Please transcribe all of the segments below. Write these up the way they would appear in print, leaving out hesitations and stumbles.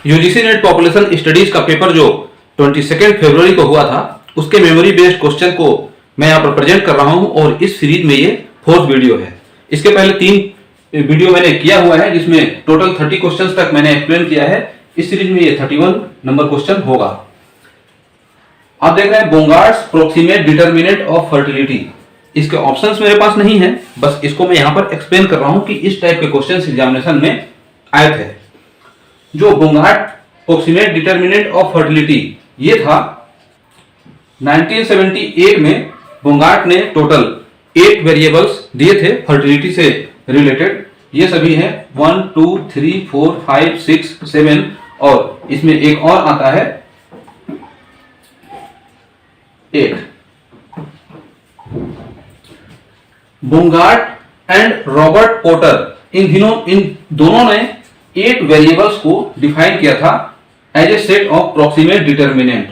UGC net population studies का paper जो 22 फरवरी को हुआ था, उसके मेमोरी बेस्ड क्वेश्चन को मैं यहाँ पर प्रेजेंट कर रहा हूँ और इस सीरीज में ये 4th वीडियो है। इसके पहले 3 वीडियो मैंने किया हुआ है जिसमें टोटल 30 क्वेश्चंस तक मैंने एक्सप्लेन किया है। इस सीरीज में ये 31 नंबर क्वेश्चन होगा। आप देख रहे हैं बोंगार्ड्स प्रोक्सीमेट डिटर्मिनेंट ऑफ फर्टिलिटी। इसके ऑप्शंस मेरे पास नहीं है, बस इसको मैं यहाँ पर एक्सप्लेन कर रहा हूँ कि इस टाइप के क्वेश्चंस एग्जामिनेशन में आए थे। जो बोंगार्ड प्रोक्सीमेट डिटर्मिनेंट ऑफ फर्टिलिटी ये था 1978 में बोंगार्ड ने टोटल 8 वेरिएबल्स दिए थे फर्टिलिटी से रिलेटेड। ये सभी हैं 1 2 3 4 5 6 7 और इसमें एक और आता है 8। बोंगार्ड एंड रॉबर्ट पोर्टर इन दोनों ने 8 वेरिएबल्स को डिफाइन किया था as a set of proximate determinant: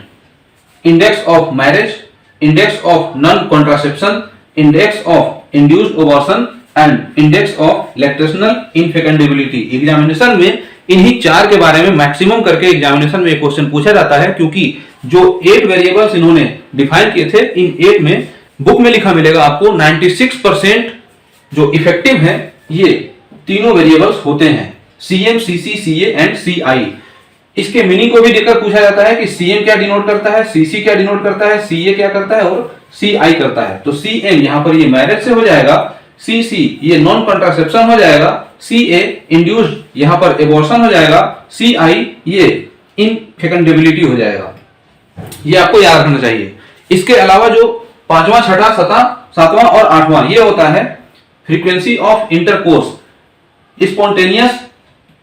index of marriage, index of non contraception, index of induced abortion and index of lactational infecundability. Examination में इन्हीं 4 के बारे में मैक्सिमम करके एग्जामिनेशन में क्वेश्चन पूछा जाता है, क्योंकि जो 8 वेरिएबल्स इन्होंने डिफाइन किए थे, इन 8 में बुक में लिखा मिलेगा आपको 96% जो इफेक्टिव है ये तीनों वेरिएबल्स होते हैं: CM, CC, CA and CI. इसके मीनिंग को भी देकर पूछा जाता है कि सीएम क्या डिनोट करता है, सीसी क्या डिनोट करता है, सीए क्या करता है और सीआई करता है। तो सीएम यहां पर ये मैरिज से हो जाएगा, सीसी ये नॉन कॉन्ट्रासेप्शन हो जाएगा, सीए इंड्यूस्ड यहां पर एबॉर्शन हो जाएगा, सीआई ये इनफेकंडेबिलिटी हो जाएगा। ये आपको याद रखना चाहिए। इसके अलावा जो 5वां, 6वां, 7वां और 8वां ये होता है frequency of intercourse, spontaneous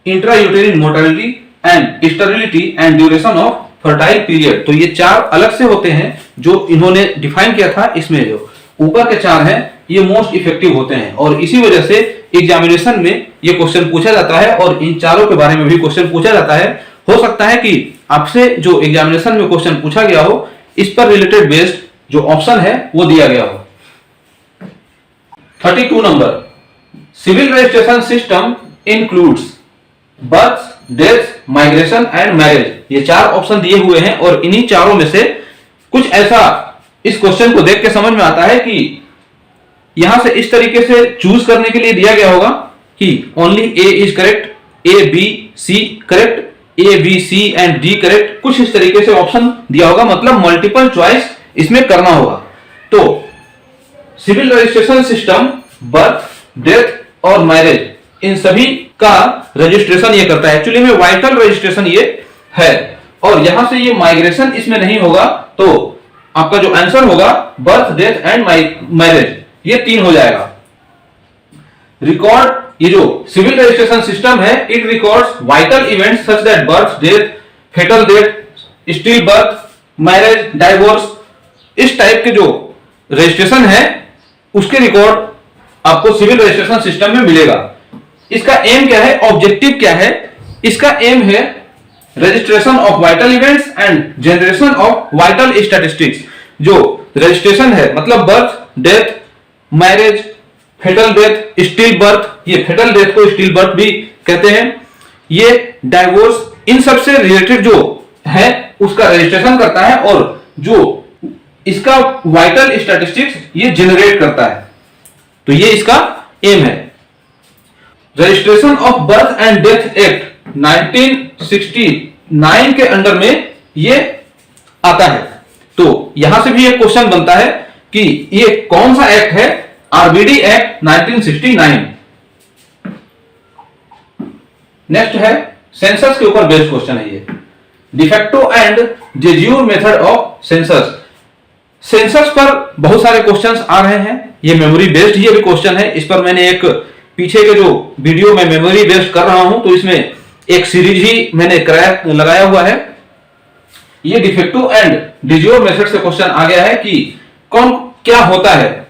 intrauterine mortality and sterility and duration of fertile period. तो ये 4 अलग से होते हैं जो इन्होंने डिफाइन किया था। इसमें जो ऊपर के 4 हैं ये मोस्ट इफेक्टिव होते हैं और इसी वजह से एग्जामिनेशन में ये क्वेश्चन पूछा जाता है और इन चारों के बारे में भी क्वेश्चन पूछा जाता है। हो सकता है कि आपसे जो एग्जामिनेशन में क्वेश्चन पूछा गया हो, इस पर रिलेटेड बेस्ड जो ऑप्शन है वो दिया गया हो। 32 number, civil registration system includes birth, death, migration and marriage. ये 4 ऑप्शन दिए हुए हैं और इन्हीं चारों में से कुछ ऐसा इस क्वेश्चन को देख के समझ में आता है कि यहां से इस तरीके से चूज करने के लिए दिया गया होगा कि only A is correct, A B C correct, A B C and D correct. कुछ इस तरीके से ऑप्शन दिया होगा, मतलब मल्टीपल चॉइस इसमें करना होगा। तो civil registration system birth, death और मैरिज इन सभी का रजिस्ट्रेशन ये करता है। एक्चुअली में वाइटल रजिस्ट्रेशन ये है और यहां से ये माइग्रेशन इसमें नहीं होगा, तो आपका जो आंसर होगा बर्थ, डेथ एंड मैरिज, ये 3 हो जाएगा। रिकॉर्ड, ये जो सिविल रजिस्ट्रेशन सिस्टम है, it records vital events such that birth, death, फेटल death, still birth, marriage, divorce, इस टाइप के जो रजिस्ट्रेशन है उसके रिकॉर्ड आपको सिविल रजिस्ट्रेशन सिस्टम में मिलेगा। इसका एम क्या है, ऑब्जेक्टिव क्या है? इसका एम है registration of vital events and generation of vital statistics. जो रजिस्ट्रेशन है मतलब birth, death, marriage, फेटल death, still birth, ये फेटल डेथ को स्टिल बर्थ भी कहते हैं, ये डाइवोर्स, इन सब से रिलेटेड जो है उसका रजिस्ट्रेशन करता है और जो इसका वाइटल स्टैटिस्टिक्स ये जनरेट करता है। तो ये इसका एम है। Registration of birth and death act 1969 के अंडर में ये आता है। तो यहां से भी एक क्वेश्चन बनता है कि ये कौन सा एक्ट है? RBD act 1969। नेक्स्ट है सेंसस के ऊपर बेस्ड क्वेश्चन है ये, de facto and de jure method of census. Census पर बहुत सारे क्वेश्चंस आ रहे हैं, ये मेमोरी बेस्ड ये भी क्वेश्चन है। इस पर मैंने एक पीछे के जो वीडियो में मेमोरी बेस्ड कर रहा हूं तो इसमें एक सीरीज ही मैंने लगाया हुआ है। ये de facto and de jure method से क्वेश्चन आ गया है कि कौन क्या होता है।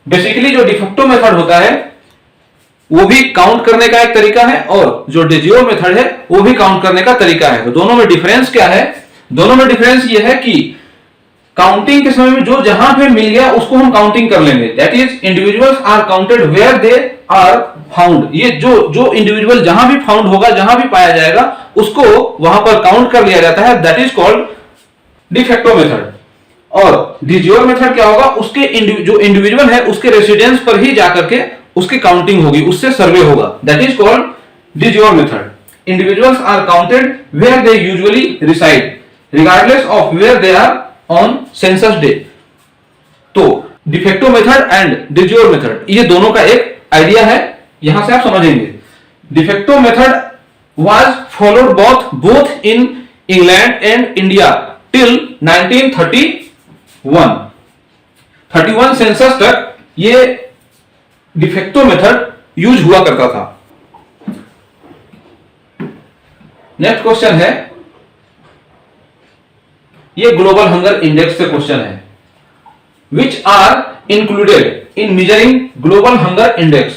बेसिकली जो डिफेक्टो मेथड होता है वो भी काउंट करने का एक तरीका है और जो de jure मेथड है वो भी काउंट करने का तरीका है। तो दोनों में डिफरेंस क्या है? दोनों में डिफरेंस ये है कि काउंटिंग के समय में जो जहां पे मिल गया उसको हम काउंटिंग कर लेंगे। That is individuals are counted where they are found. ये जो इंडिविजुअल जहां भी फाउंड होगा, जहां भी पाया जाएगा, उसको वहां पर काउंट कर लिया जाता है। That is called de facto method. और डिज्योर मेथड क्या होगा, उसके जो इंडिविजुअल है उसके रेसिडेंस पर ही जाकर के उसकी काउंटिंग होगी, उससे सर्वे होगा। That is called de jure method. Individuals are counted where they usually reside regardless of where they are on census day. तो de facto method and de jure method, ये दोनों का एक आइडिया है, यहां से आप समझेंगे। De facto method was followed both in England and India till 1931 census तक ये डिफेक्टो मेथड यूज हुआ करता था। नेक्स्ट क्वेश्चन है, ये ग्लोबल हंगर इंडेक्स से क्वेश्चन है। Which are included in measuring global hunger index.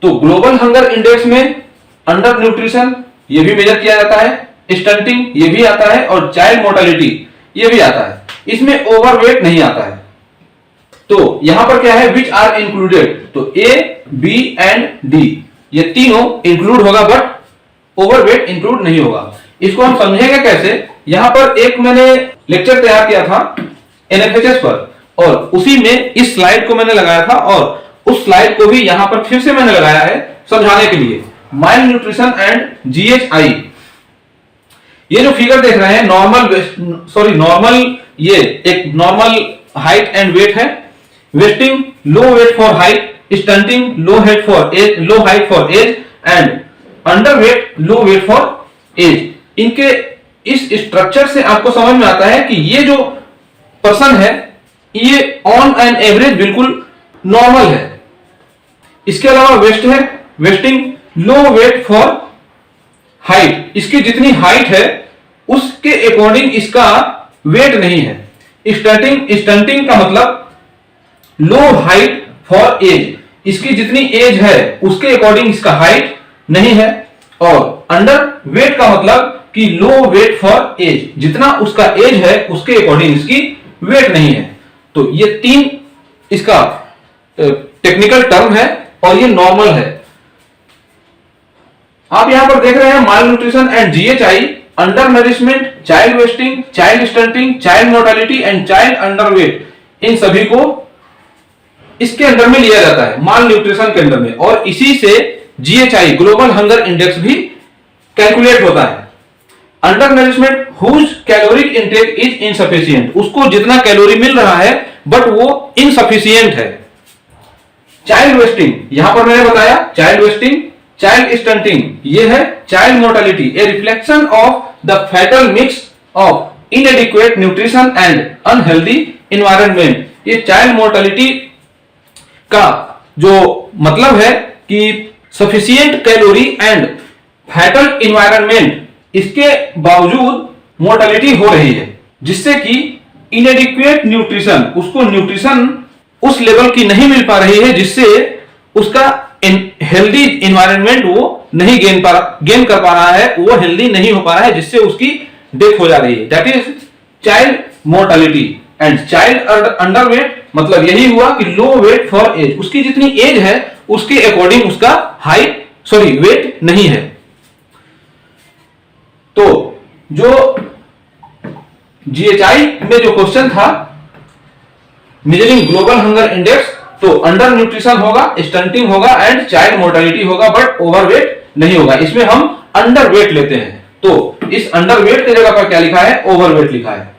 तो ग्लोबल हंगर इंडेक्स में अंडर न्यूट्रिशन ये भी मेजर किया जाता है, स्टंटिंग ये भी आता है, और चाइल्ड मोर्टेलिटी ये भी आता है। इसमें ओवरवेट नहीं आता है। तो यहां पर क्या है, विच आर इंक्लूडेड, तो ए, बी एंड डी ये तीनों इंक्लूड होगा, बट ओवरवेट इंक्लूड नहीं होगा। इसको हम समझेंगे कैसे, यहां पर एक मैंने लेक्चर तैयार किया था एनएफएचएस पर, और उसी में इस स्लाइड को मैंने लगाया था, और उस स्लाइड को भी यहां पर फिर से मैंने लगाया है समझाने के लिए। माइल न्यूट्रिशन एंड जीएचआई, ये जो फिगर देख रहे हैं नॉर्मल, ये एक नॉर्मल हाइट एंड वेट है। Wasting low weight for height, stunting low height for age and underweight low weight for age. इनके इस स्ट्रक्चर से आपको समझ में आता है कि ये जो पर्सन है ये ऑन एन एवरेज बिल्कुल नॉर्मल है। इसके अलावा वेस्ट है, wasting low weight for height, इसकी जितनी हाइट है उसके अकॉर्डिंग इसका वेट नहीं है। स्टंटिंग का मतलब लो हाइट फॉर एज, इसकी जितनी एज है उसके अकॉर्डिंग इसका हाइट नहीं है। और अंडर वेट का मतलब कि लो वेट फॉर एज, जितना उसका एज है उसके अकॉर्डिंग इसकी वेट नहीं है। तो ये तीन इसका टेक्निकल टर्म है और ये नॉर्मल है। आप यहां पर देख रहे हैं malnutrition and GHI, undernourishment, child wasting, child stunting, child mortality and child underweight, इन सभी को इसके अंदर में लिया जाता है, माल न्यूट्रिशन के अंदर में। और इसी से जीएचआई ग्लोबल हंगर इंडेक्स भी कैलकुलेट होता है। Under nourishment whose caloric intake is insufficient, उसको जितना कैलोरी मिल रहा है बट वो इनसफिशिएंट है। चाइल्ड वेस्टिंग, यहां पर मैंने बताया चाइल्ड वेस्टिंग, चाइल्ड स्टंटिंग ये है child mortality, a reflection of the fatal mix of इनएडिक्वेट nutrition and unhealthy environment. ये चाइल्ड मोर्टेलिटी का जो मतलब है कि sufficient calorie and fatal environment, इसके बावजूद मोर्टेलिटी हो रही है, जिससे कि इनएडिक्वेट न्यूट्रिशन, उसको न्यूट्रिशन उस लेवल की नहीं मिल पा रही है जिससे उसका हेल्दी एनवायरनमेंट वो नहीं गेन कर पा रहा है, वो हेल्दी नहीं हो पा रहा है, जिससे उसकी डेथ हो जा रही है। That is child mortality. And child underweight मतलब यही हुआ कि लो वेट फॉर एज, उसकी जितनी एज है उसके अकॉर्डिंग उसका वेट नहीं है। तो जो जीएचआई में जो क्वेश्चन था मेजरिंग ग्लोबल हंगर इंडेक्स, तो अंडर न्यूट्रिशन होगा, स्टंटिंग होगा एंड चाइल्ड मोर्टेलिटी होगा, बट ओवरवेट नहीं होगा। इसमें हम अंडरवेट लेते हैं, तो इस अंडरवेट की जगह पर क्या लिखा है, ओवरवेट लिखा है।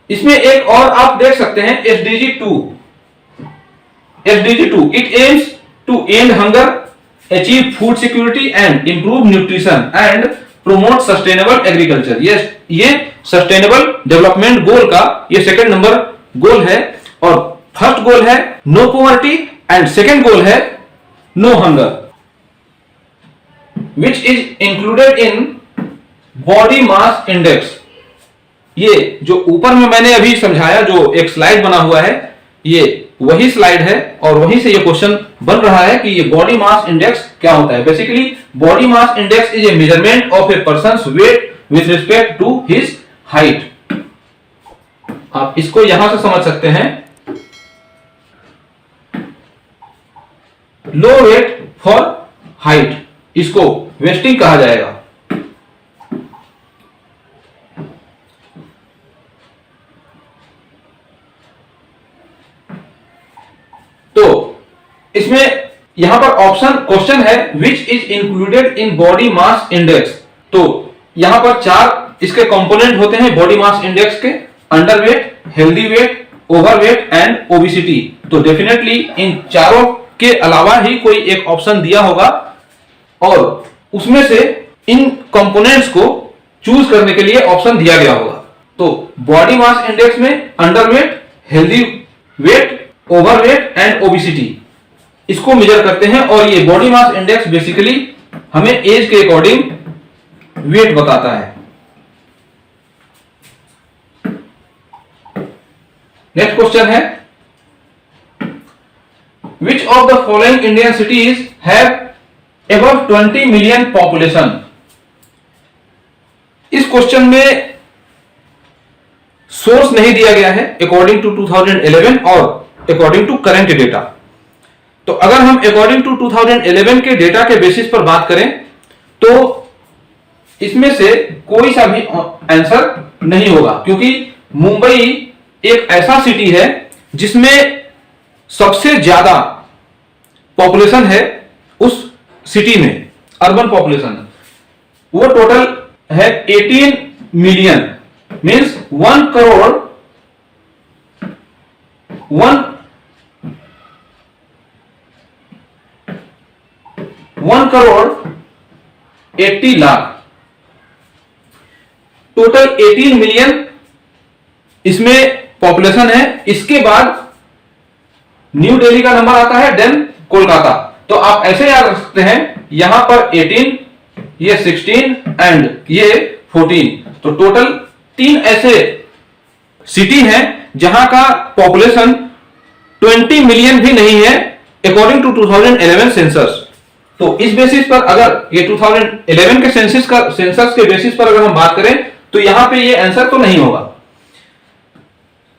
इसमें एक और आप देख सकते हैं SDG 2, it aims to end hunger, achieve food security and improve nutrition and promote sustainable agriculture. ये सस्टेनेबल डेवलपमेंट गोल का ये सेकंड नंबर गोल है, और फर्स्ट गोल है no poverty and second goal है no hunger, which is included in body mass index. ये जो ऊपर में मैंने अभी समझाया, जो एक स्लाइड बना हुआ है, ये वही स्लाइड है और वहीं से ये क्वेश्चन बन रहा है कि ये बॉडी मास इंडेक्स क्या होता है। Basically body mass index is a measurement of a person's weight with respect to his height. आप इसको यहां से समझ सकते हैं, लो वेट फॉर हाइट, इसको वेस्टिंग कहा जाएगा। तो इसमें यहां पर ऑप्शन क्वेश्चन है which is included in body mass index. तो यहां पर 4 इसके कंपोनेंट होते हैं बॉडी मास इंडेक्स के, underweight, healthy weight, overweight and obesity. तो डेफिनेटली इन चारों के अलावा ही कोई एक ऑप्शन दिया होगा और उसमें से इन कंपोनेंट्स को चूज करने के लिए ऑप्शन दिया गया होगा। तो बॉडी मास इंडेक्स में underweight, healthy weight, overweight and obesity इसको मेजर करते हैं और ये बॉडी मास इंडेक्स बेसिकली हमें एज के अकॉर्डिंग वेट बताता है। नेक्स्ट क्वेश्चन है which of the following Indian cities have above 20 million population. इस क्वेश्चन में सोर्स नहीं दिया गया है अकॉर्डिंग टू 2011 और अकॉर्डिंग टू करंट डेटा। तो अगर हम अकॉर्डिंग टू 2011 के डेटा के बेसिस पर बात करें तो इसमें से कोई सा भी आंसर नहीं होगा, क्योंकि मुंबई एक ऐसा सिटी है जिसमें सबसे ज्यादा पॉपुलेशन है उस सिटी में, अर्बन पॉपुलेशन वो टोटल है 18 million, means 1 crore 80 lakh, total 18 million इसमें पॉपुलेशन है। इसके बाद न्यू दिल्ली का नंबर आता है, देन कोलकाता। तो आप ऐसे याद रख सकते हैं, यहां पर 18, ये 16 एंड ये 14। तो टोटल 3 ऐसे सिटी हैं जहां का पॉपुलेशन 20 मिलियन भी नहीं है अकॉर्डिंग टू 2011 सेंसस। तो इस बेसिस पर अगर ये 2011 के सेंसस के बेसिस पर अगर हम बात करें तो यहां पे ये आंसर तो नहीं होगा।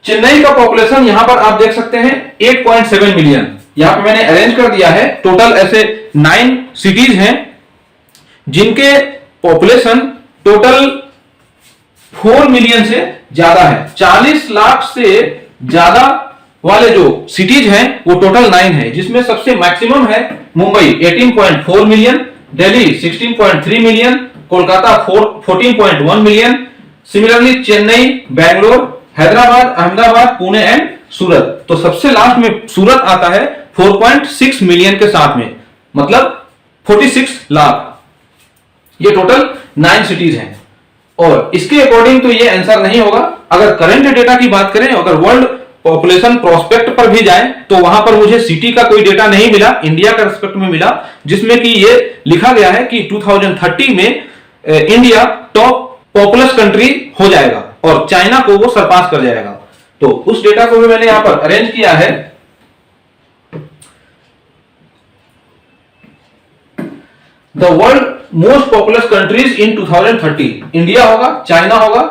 चेन्नई का पॉपुलेशन यहां पर आप देख सकते हैं 8.7 मिलियन, यहां पे मैंने अरेंज कर दिया है। टोटल ऐसे 9 सिटीज हैं जिनके पॉपुलेशन टोटल 4 मिलियन से ज्यादा है। 40 लाख से ज्यादा वाले जो सिटीज हैं वो टोटल 9 है, जिसमें सबसे मैक्सिमम है Mumbai 18.4 million, Delhi 16.3 million, Kolkata 14.1 million, similarly Chennai, Bangalore, Hyderabad, Ahmedabad, Pune and Surat. तो सबसे लास्ट में सूरत आता है 4.6 मिलियन के साथ में, मतलब 46 लाख। ये टोटल 9 सिटीज हैं और इसके अकॉर्डिंग तो ये आंसर नहीं होगा। अगर करंट डेटा की बात करें, अगर वर्ल्ड पॉपुलेशन प्रोस्पेक्ट पर भी जाए तो वहां पर मुझे सिटी का कोई डेटा नहीं मिला, इंडिया का रिस्पेक्ट में मिला, जिसमें कि ये लिखा गया है कि 2030 में इंडिया टॉप पॉपुलस कंट्री हो जाएगा और चाइना को वो सरपास कर जाएगा। तो उस डेटा को भी मैंने यहां पर अरेंज किया है। The world most populous countries in 2030, India होगा, चाइना होगा,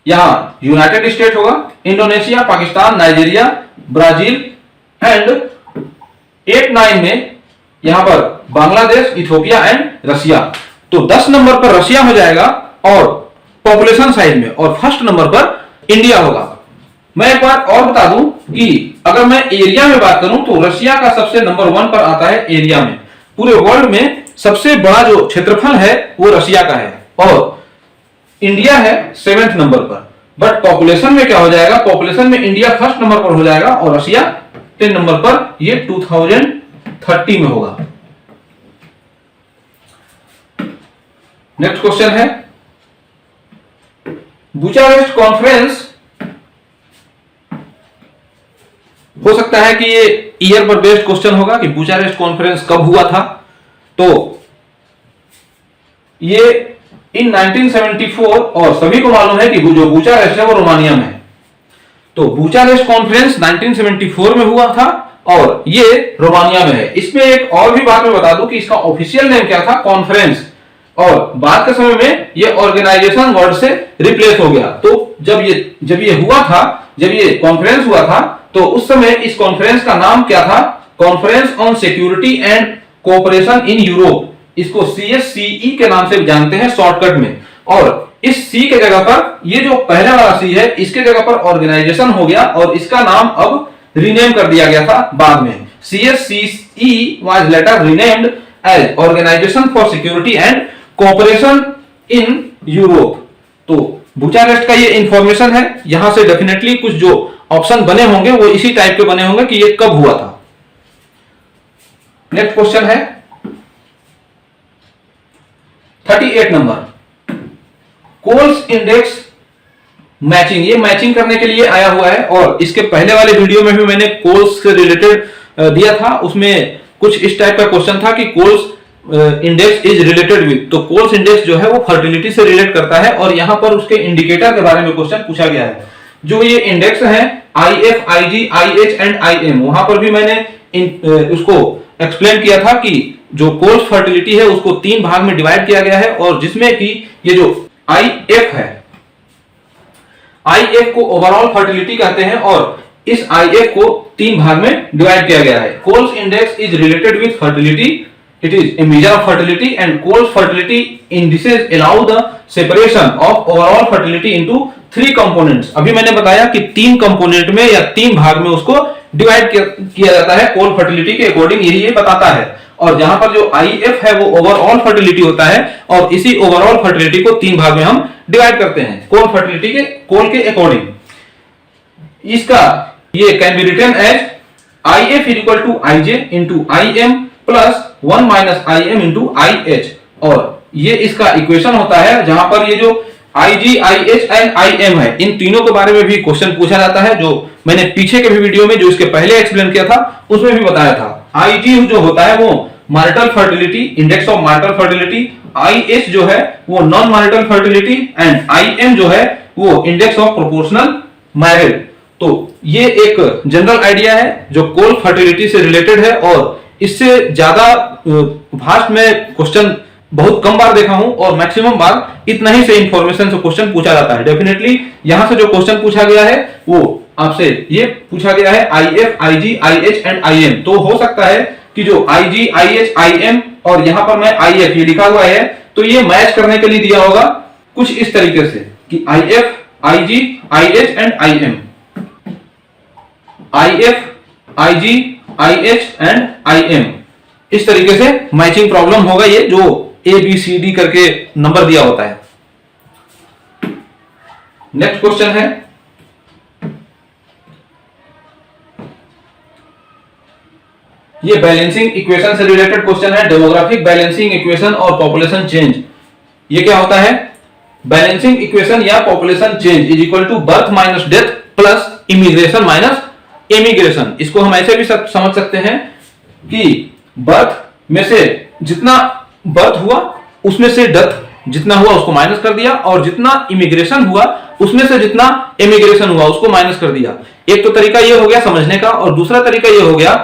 यहां यूनाइटेड स्टेट होगा, Indonesia, Pakistan, Nigeria, Brazil and 8-9 में यहां पर बांग्लादेश, इथियोपिया एंड रशिया। तो 10 नंबर पर रशिया हो जाएगा और पॉपुलेशन साइज में, और फर्स्ट नंबर पर इंडिया होगा। मैं एक बार और बता दूं कि अगर मैं एरिया में बात करूं तो रशिया का सबसे नंबर 1 पर आता है एरिया में। पूरे वर्ल्ड में सबसे बड़ा जो क्षेत्रफल है वो रशिया का है और इंडिया है 7th नंबर पर। बट पॉपुलेशन में क्या हो जाएगा, पॉपुलेशन में इंडिया फर्स्ट नंबर पर हो जाएगा और रशिया 10 नंबर पर, ये 2030 में होगा। नेक्स्ट क्वेश्चन है बुचारेस्ट कॉन्फ्रेंस, हो सकता है कि ये ईयर पर बेस्ड क्वेश्चन होगा कि बुचारेस्ट कॉन्फ्रेंस कब हुआ था। तो ये इन 1974, और सभी को मालूम है कि जो बुचारेस्ट है वो रोमानिया में है। तो बुचारेस्ट कॉन्फ्रेंस 1974 में हुआ था और ये रोमानिया में है। इसमें एक और भी बात मैं बता दूं कि इसका ऑफिशियल नेम क्या था, कॉन्फ्रेंस। और बाद के समय में ये ऑर्गेनाइजेशन वर्ड से रिप्लेस हो गया। तो जब ये हुआ था, जब ये कॉन्फ्रेंस हुआ था, तो उस समय इस कॉन्फ्रेंस का नाम क्या था? Conference on security and cooperation in Europe. इसको CSCE के नाम से जानते हैं शॉर्टकट में। और इस सी के जगह पर ये जो पहले वाला सी है, इसके जगह पर ऑर्गेनाइजेशन हो गया और इसका नाम अब रीनेम कर दिया गया था बाद में। CSCE was later renamed as Organization for Security and Cooperation in Europe। तो बुचारेस्ट का ये इंफॉर्मेशन है। यहां से डेफिनेटली कुछ जो ऑप्शन बने होंगे वो इसी टाइप के बने होंगे कि ये कब हुआ था। नेक्स्ट क्वेश्चन है 38 नंबर, कोल्स इंडेक्स मैचिंग। ये मैचिंग करने के लिए आया हुआ है और इसके पहले वाले वीडियो में भी मैंने कोल्स से रिलेटेड दिया था। उसमें कुछ इस टाइप का क्वेश्चन था कि Coale's index is related with. तो कोल्स इंडेक्स जो है वो फर्टिलिटी से रिलेट करता है और यहां पर उसके इंडिकेटर के बारे में क्वेश्चन पूछा गया है। जो ये इंडेक्स है IF, IG, IH and IM, वहां पर भी मैंने उसको एक्सप्लेन किया था कि जो कोल्स फर्टिलिटी है उसको 3 भाग में डिवाइड किया गया है और जिसमें कि ये जो IF है, IF को ओवरऑल फर्टिलिटी कहते हैं और इस IF को 3 भाग में डिवाइड किया गया है। Coale's index is related with fertility, it is a measure of fertility and Coale's fertility indices allow the separation of overall fertility into 3 components. अभी मैंने बताया कि 3 कंपोनेंट में या 3 भाग में उसको डिवाइड किया जाता है कोल फर्टिलिटी के अकॉर्डिंग, यही ये बताता है। और जहां पर जो IF है वो ओवरऑल फर्टिलिटी होता है और इसी ओवरऑल फर्टिलिटी को 3 भाग में हम डिवाइड करते हैं कोल फर्टिलिटी के कोल के अकॉर्डिंग। इसका ये can be written as IF equal to IJ into IM plus 1 minus IM into IH। और ये इसका इक्वेशन होता है जहां पर ये जो IG, IH एंड IM है, इन तीनों के बारे में भी क्वेश्चन पूछा जाता है, जो मैंने पीछे के भी वीडियो में जो इसके पहले एक्सप्लेन किया था उसमें भी बताया था। IG जो होता है वो marital fertility, index of marital fertility, IH जो है वो non marital fertility and IM जो है वो इंडेक्स ऑफ प्रोपोर्शनल मैरिज। तो ये एक जनरल आइडिया है जो कोल फर्टिलिटी से रिलेटेड है और इससे ज्यादा भास्ट में क्वेश्चन बहुत कम बार देखा हूं और मैक्सिमम बार इतना ही से इंफॉर्मेशन से क्वेश्चन पूछा जाता है। डेफिनेटली यहां से जो क्वेश्चन पूछा गया है वो आपसे ये पूछा गया है IF, IG, IH and IM। तो हो सकता है कि जो IG, IH, IM और यहां पर मैं IF ये लिखा हुआ है तो ये मैच करने के लिए दिया होगा कुछ इस तरीके से कि IF, IG, IH and IM, IF, IG, IH and IM, इस तरीके से मैचिंग प्रॉब्लम होगा ये जो ABCD करके नंबर दिया होता है। नेक्स्ट क्वेश्चन है ये बैलेंसिंग इक्वेशन से रिलेटेड क्वेश्चन है, डेमोग्राफिक बैलेंसिंग इक्वेशन और पॉपुलेशन चेंज। ये क्या होता है? बैलेंसिंग इक्वेशन या population change is equal to birth minus death plus immigration minus immigration. इसको हम ऐसे भी समझ सकते हैं कि बर्थ में से जितना बर्थ हुआ उसमें से डेथ जितना हुआ उसको माइनस कर दिया और जितना इमिग्रेशन हुआ उसमें से जितना इमिग्रेशन हुआ उसको माइनस कर दिया। एक तो तरीका ये हो गया समझने का और दूसरा तरीका ये हो गया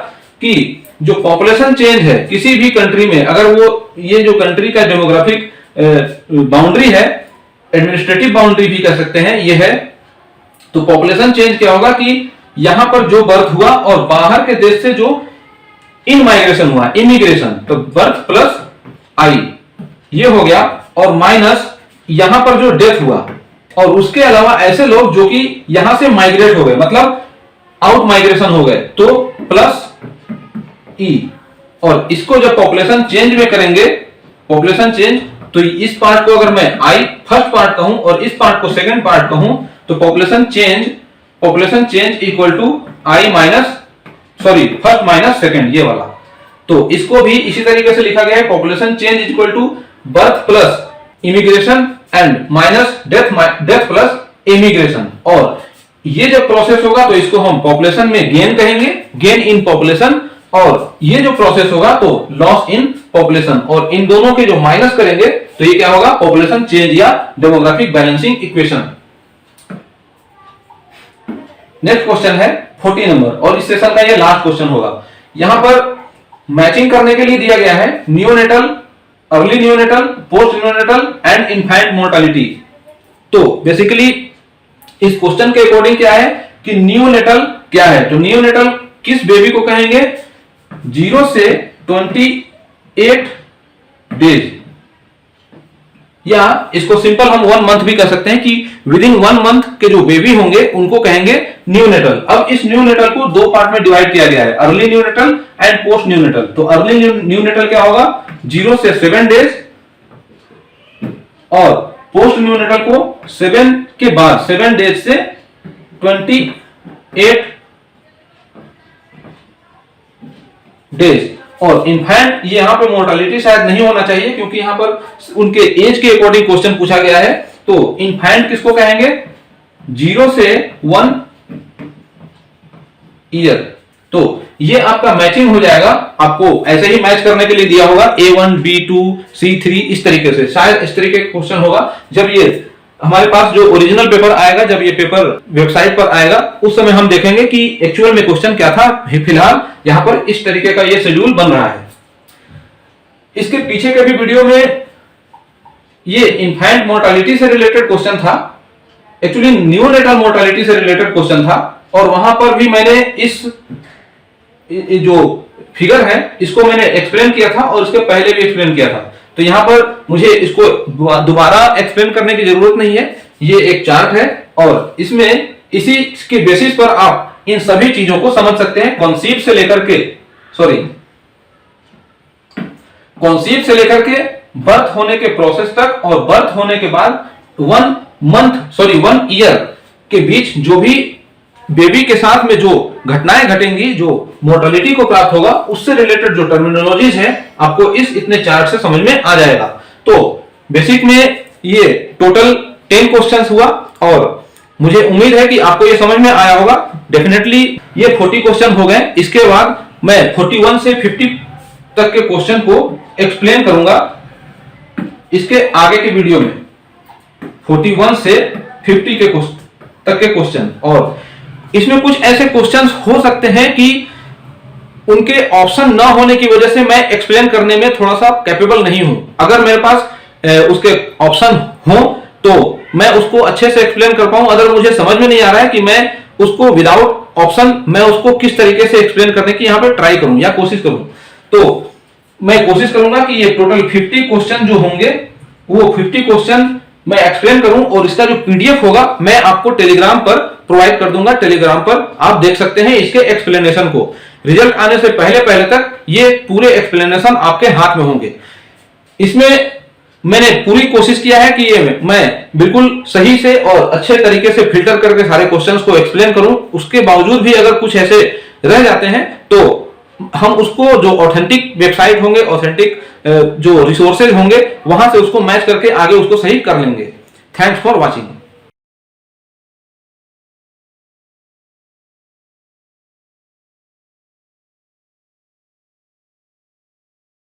कि जो पॉपुलेशन चेंज है किसी भी कंट्री में, अगर वो ये जो कंट्री का डेमोग्राफिक बाउंड्री है, एडमिनिस्ट्रेटिव बाउंड्री भी कह सकते हैं ये है, तो पॉपुलेशन चेंज क्या होगा कि यहां पर जो बर्थ हुआ और बाहर के देश से जो इन माइग्रेशन हुआ, इमिग्रेशन, तो बर्थ प्लस आई ये हो गया और माइनस यहां पर जो डेथ हुआ और उसके अलावा ऐसे लोग जो कि यहां से माइग्रेट हो गए, मतलब आउट माइग्रेशन हो गए, तो प्लस ई। और इसको जब पॉपुलेशन चेंज में करेंगे, पॉपुलेशन चेंज, तो इस पार्ट को अगर मैं आई फर्स्ट पार्ट कहूं और इस पार्ट को सेकंड पार्ट कहूं तो population change equal to I minus first minus second, ये वाला। तो इसको भी इसी तरीके से लिखा गया है, population change equal to birth plus immigration and minus death plus immigration. और ये जब प्रोसेस होगा तो इसको हम पॉपुलेशन में गेन कहेंगे, गेन इन पॉपुलेशन, और ये जो प्रोसेस होगा तो लॉस इन पॉपुलेशन, और इन दोनों के जो माइनस करेंगे तो ये क्या होगा? पॉपुलेशन चेंज या demographic balancing equation. Next question है 40 नंबर और इस सेशन का ये लास्ट क्वेश्चन होगा। यहां पर मैचिंग करने के लिए दिया गया है neonatal early neonatal, post neonatal and infant mortality. तो बेसिकली इस क्वेश्चन के अकॉर्डिंग क्या है कि न्यूनेटल क्या है, तो न्यूनेटल किस बेबी को कहेंगे 0 से 28 डेज, या इसको सिंपल हम 1 मंथ भी कर सकते हैं कि विद इन 1 मंथ के जो बेबी होंगे उनको कहेंगे न्यूनेटल। अब इस न्यूनेटल को 2 पार्ट में डिवाइड किया गया है, early neonatal and post neonatal. तो अर्ली न्यूनेटल क्या होगा 0 से 7 डेज, और पोस्ट न्यूनेटल को 7 के बाद 7 डेज से 28 डेज। और इन्फेंट ये यहां पे मोर्टालिटी शायद नहीं होना चाहिए क्योंकि यहां पर उनके एज के अकॉर्डिंग क्वेश्चन पूछा गया है। तो इन्फेंट किसको कहेंगे 0 से 1 ईयर। तो ये आपका मैचिंग हो जाएगा, आपको ऐसे ही मैच करने के लिए दिया होगा A1, B2, C3 इस तरीके से, शायद इस तरीके का क्वेश्चन होगा। जब ये हमारे पास जो ओरिजिनल पेपर आएगा, जब ये पेपर वेबसाइट पर आएगा उस समय हम देखेंगे कि एक्चुअल में क्वेश्चन क्या था। फिलहाल यहां पर इस तरीके का ये शेड्यूल बन रहा है। इसके पीछे के भी वीडियो में ये इन्फेंट मोर्टालिटी से रिलेटेड क्वेश्चन था, एक्चुअली न्यूनेटल मोर्टालिटी से रिलेटेड क्वेश्चन था, और वहां पर भी मैंने इस जो फिगर है इसको मैंने एक्सप्लेन किया था और इसके पहले भी एक्सप्लेन किया था। तो यहां पर मुझे इसको दोबारा एक्सप्लेन करने की जरूरत नहीं है, ये एक चार्ट है और इसमें इसी के बेसिस पर आप इन सभी चीजों को समझ सकते हैं, कॉन्सेप्ट से लेकर के बर्थ होने के प्रोसेस तक, और बर्थ होने के बाद 1 ईयर के बीच जो भी बेबी के साथ में जो घटनाएं घटेंगी, जो मोर्टालिटी को प्राप्त होगा, उससे रिलेटेड जो टर्मिनोलॉजीज है आपको इस इतने चार्ट से समझ में आ जाएगा। तो बेसिक में ये टोटल 10 क्वेश्चंस हुआ और मुझे उम्मीद है कि आपको ये समझ में आया होगा। डेफिनेटली ये 40 क्वेश्चन हो गए। इसके बाद मैं 41 से 50 तक के क्वेश्चन को एक्सप्लेन करूंगा इसके आगे के वीडियो में, 41 से 50 के तक के क्वेश्चन। और इसमें कुछ ऐसे क्वेश्चंस हो सकते हैं कि उनके ऑप्शन ना होने की वजह से मैं एक्सप्लेन करने में थोड़ा सा कैपेबल नहीं हूं। अगर मेरे पास उसके ऑप्शन हो तो मैं उसको अच्छे से एक्सप्लेन कर पाऊं। अगर मुझे समझ में नहीं आ रहा है कि मैं उसको विदाउट ऑप्शन मैं उसको किस तरीके से एक्सप्लेन करने की यहां पे ट्राई करूं या कोशिश करूं, तो मैं कोशिश करूंगा कि ये टोटल 50 क्वेश्चन जो होंगे वो 50 क्वेश्चन मैं एक्सप्लेन करूं, और इसका जो पीडीएफ होगा मैं आपको टेलीग्राम पर प्रोवाइड कर दूंगा। टेलीग्राम पर आप देख सकते हैं इसके एक्सप्लेनेशन को। रिजल्ट आने से पहले तक ये पूरे एक्सप्लेनेशन आपके हाथ में होंगे। इसमें मैंने पूरी कोशिश किया है कि ये मैं बिल्कुल सही से और अच्छे तरीके से फिल्टर करके सारे क्वेश्चंस को एक्सप्लेन करूं। उसके बावजूद भी अगर कुछ ऐसे रह जाते हैं तो हम उसको जो ऑथेंटिक वेबसाइट होंगे, ऑथेंटिक जो रिसोर्सेज होंगे, वहां से उसको मैच करके आगे उसको सही कर लेंगे। Thanks for watching.